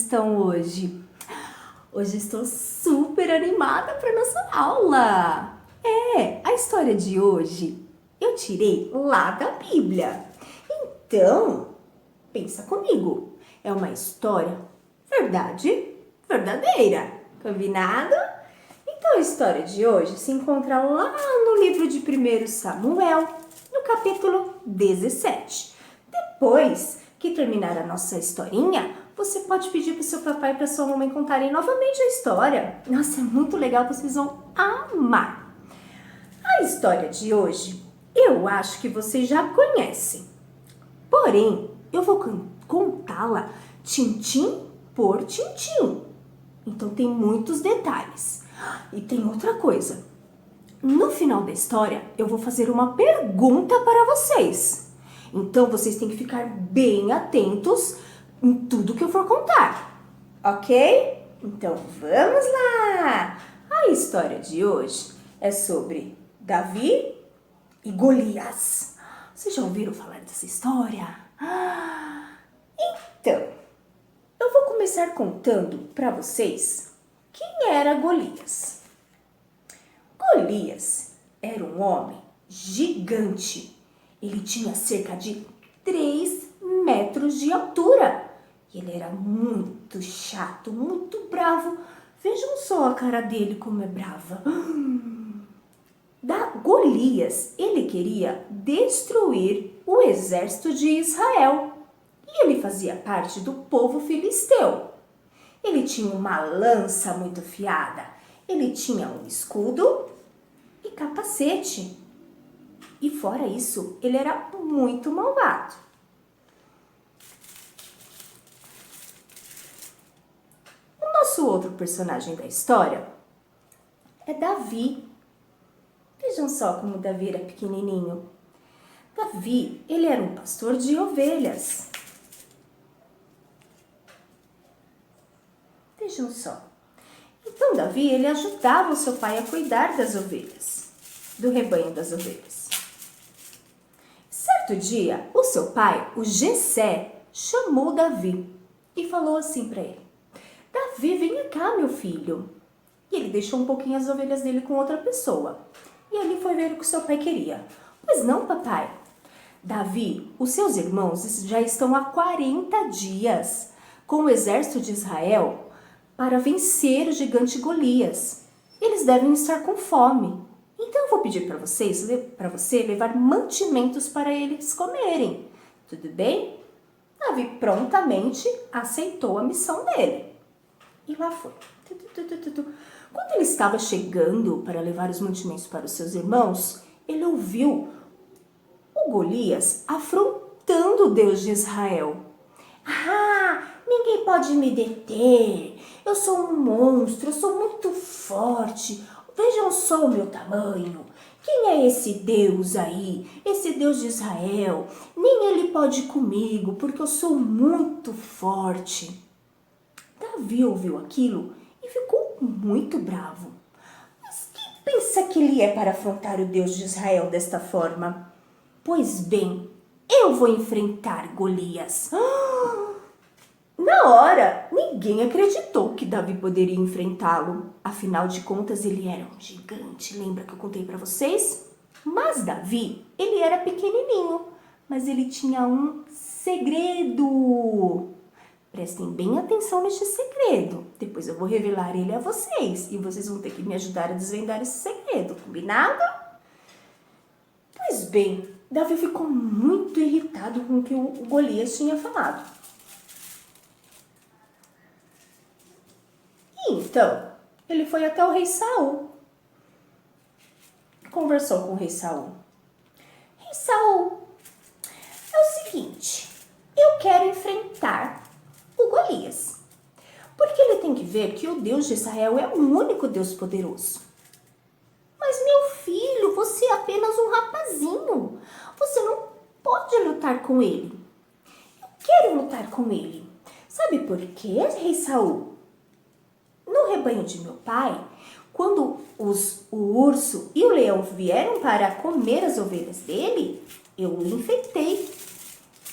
estão hoje? Hoje estou super animada para nossa aula. A história de hoje eu tirei lá da Bíblia. Então, pensa comigo. É uma história verdadeira. Combinado? Então, a história de hoje se encontra lá no livro de 1 Samuel, no capítulo 17. Depois que terminar a nossa historinha, você pode pedir para o seu papai e para sua mamãe contarem novamente a história. Nossa, é muito legal, vocês vão amar. A história de hoje, eu acho que vocês já conhecem. Porém, eu vou contá-la tintim por tintim. Então, tem muitos detalhes. E tem outra coisa. No final da história, eu vou fazer uma pergunta para vocês. Então, vocês têm que ficar bem atentos em tudo que eu for contar, ok? Então, vamos lá! A história de hoje é sobre Davi e Golias. Vocês já ouviram falar dessa história? Então, eu vou começar contando para vocês quem era Golias. Golias era um homem gigante. Ele tinha cerca de 3 metros de altura. E ele era muito chato, muito bravo. Vejam só a cara dele como é brava. Golias, ele queria destruir o exército de Israel. E ele fazia parte do povo filisteu. Ele tinha uma lança muito afiada. Ele tinha um escudo e capacete. E fora isso, ele era muito malvado. O nosso outro personagem da história é Davi. Vejam só como Davi era pequenininho. Davi, ele era um pastor de ovelhas. Vejam só. Então, Davi, ele ajudava o seu pai a cuidar das ovelhas, do rebanho das ovelhas. Certo dia, o seu pai, o Jessé, chamou Davi e falou assim para ele: Davi, venha cá, meu filho. E ele deixou um pouquinho as ovelhas dele com outra pessoa. E ele foi ver o que seu pai queria. Pois não, papai. Davi, os seus irmãos já estão há 40 dias com o exército de Israel para vencer o gigante Golias. Eles devem estar com fome. Então eu vou pedir para você levar mantimentos para eles comerem. Tudo bem? Davi prontamente aceitou a missão dele. E lá foi. Quando ele estava chegando para levar os mantimentos para os seus irmãos, ele ouviu o Golias afrontando o Deus de Israel. Ninguém pode me deter. Eu sou um monstro, eu sou muito forte. Vejam só o meu tamanho. Quem é esse Deus aí? Esse Deus de Israel? Nem ele pode ir comigo, porque eu sou muito forte. Davi ouviu aquilo e ficou muito bravo. Mas quem pensa que ele é para afrontar o Deus de Israel desta forma? Pois bem, eu vou enfrentar Golias. Na hora, ninguém acreditou que Davi poderia enfrentá-lo. Afinal de contas, ele era um gigante. Lembra que eu contei para vocês? Mas Davi, ele era pequenininho. Mas ele tinha um segredo. Prestem bem atenção neste segredo. Depois eu vou revelar ele a vocês. E vocês vão ter que me ajudar a desvendar esse segredo. Combinado? Pois bem, Davi ficou muito irritado com o que o Golias tinha falado. Então, ele foi até o rei Saul. Conversou com o rei Saul. Rei Saul, é o seguinte, eu quero enfrentar o Golias. Porque ele tem que ver que o Deus de Israel é o único Deus poderoso. Mas meu filho, você é apenas um rapazinho. Você não pode lutar com ele. Eu quero lutar com ele. Sabe por quê, rei Saul? No rebanho de meu pai, quando o urso e o leão vieram para comer as ovelhas dele, eu o enfeitei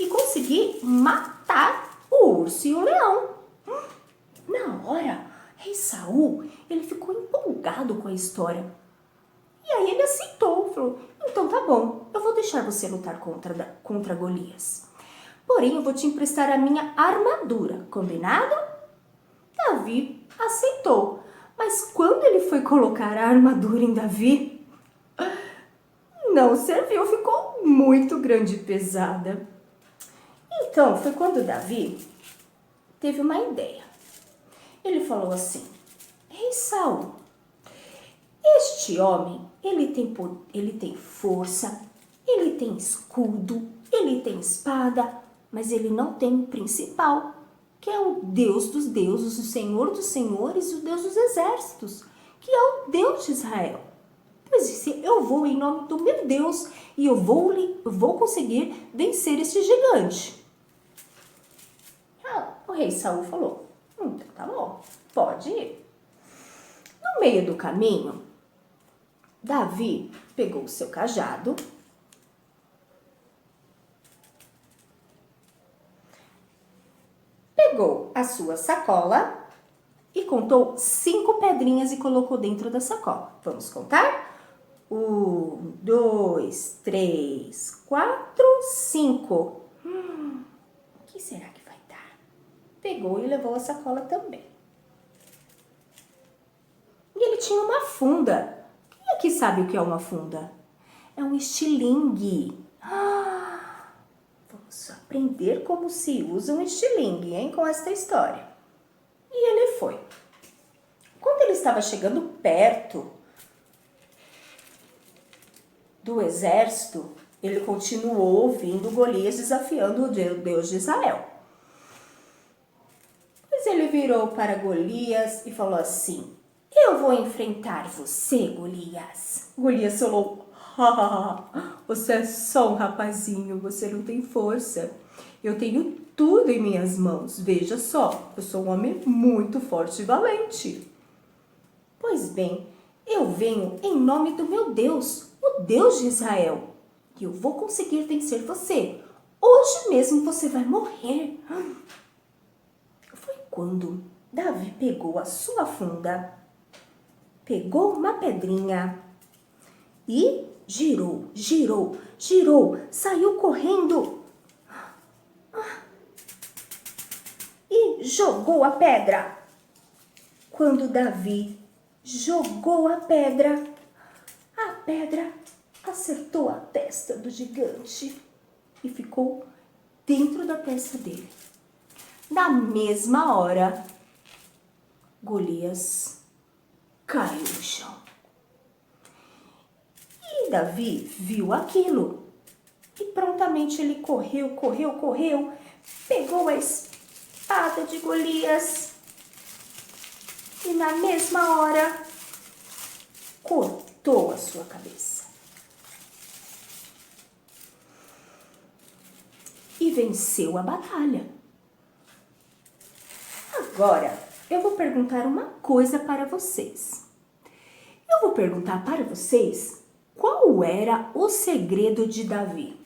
e consegui matar o urso e o leão. Na hora, rei Saul, ele ficou empolgado com a história. E aí ele aceitou, falou, então tá bom, eu vou deixar você lutar contra Golias. Porém, eu vou te emprestar a minha armadura, combinado? Davi aceitou, mas quando ele foi colocar a armadura em Davi, não serviu, ficou muito grande e pesada. Então, foi quando Davi teve uma ideia. Ele falou assim, rei Saul, este homem, ele tem força, ele tem escudo, ele tem espada, mas ele não tem o principal, que é o Deus dos deuses, o Senhor dos senhores e o Deus dos exércitos, que é o Deus de Israel. Pois disse, eu vou em nome do meu Deus e eu vou conseguir vencer este gigante. O rei Saul falou, então tá bom, pode ir. No meio do caminho, Davi pegou o seu cajado, pegou a sua sacola e contou 5 pedrinhas e colocou dentro da sacola. Vamos contar? 1, 2, 3, 4, 5. O que será que vai dar? Pegou e levou a sacola também. E ele tinha uma funda. Quem aqui sabe o que é uma funda? É um estilingue. Vamos aprender como se usa um estilingue, hein, com esta história. E ele foi. Quando ele estava chegando perto do exército, ele continuou ouvindo Golias desafiando o Deus de Israel. Mas ele virou para Golias e falou assim, eu vou enfrentar você, Golias. Golias falou, você é só um rapazinho, você não tem força. Eu tenho tudo em minhas mãos, veja só, eu sou um homem muito forte e valente. Pois bem, eu venho em nome do meu Deus, o Deus de Israel, e eu vou conseguir vencer você. Hoje mesmo você vai morrer. Foi quando Davi pegou a sua funda, pegou uma pedrinha e girou, girou, girou, saiu correndo e jogou a pedra. Quando Davi jogou a pedra acertou a testa do gigante e ficou dentro da testa dele. Na mesma hora, Golias caiu no chão. E Davi viu aquilo. E prontamente ele correu, pegou a espada de Golias e na mesma hora cortou a sua cabeça. E venceu a batalha. Agora, eu vou perguntar uma coisa para vocês. Eu vou perguntar para vocês qual era o segredo de Davi.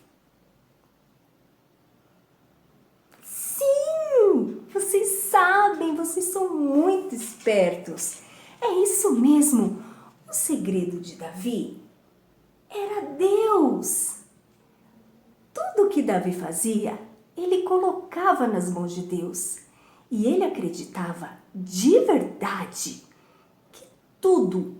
Sim, vocês sabem, vocês são muito espertos. É isso mesmo, o segredo de Davi era Deus. Tudo que Davi fazia, ele colocava nas mãos de Deus. E ele acreditava de verdade que tudo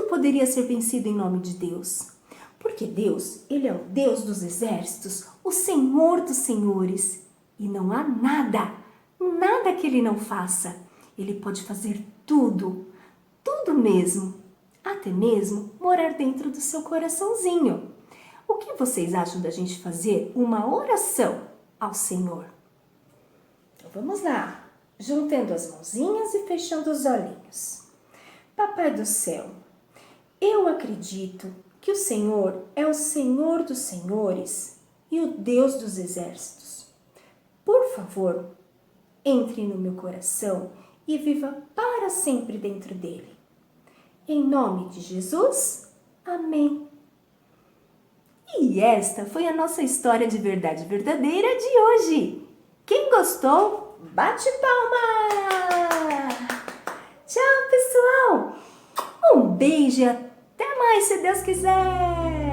poderia ser vencido em nome de Deus. Porque Deus, ele é o Deus dos exércitos, o Senhor dos senhores. E não há nada que ele não faça. Ele pode fazer tudo mesmo. Até mesmo morar dentro do seu coraçãozinho. O que vocês acham da gente fazer uma oração ao Senhor? Então vamos lá, juntando as mãozinhas e fechando os olhinhos. Papai do céu, eu acredito que o Senhor é o Senhor dos senhores e o Deus dos exércitos. Por favor, entre no meu coração e viva para sempre dentro dele. Em nome de Jesus, amém. E esta foi a nossa história de verdade verdadeira de hoje. Quem gostou, bate palmas! beijo e até mais, se Deus quiser!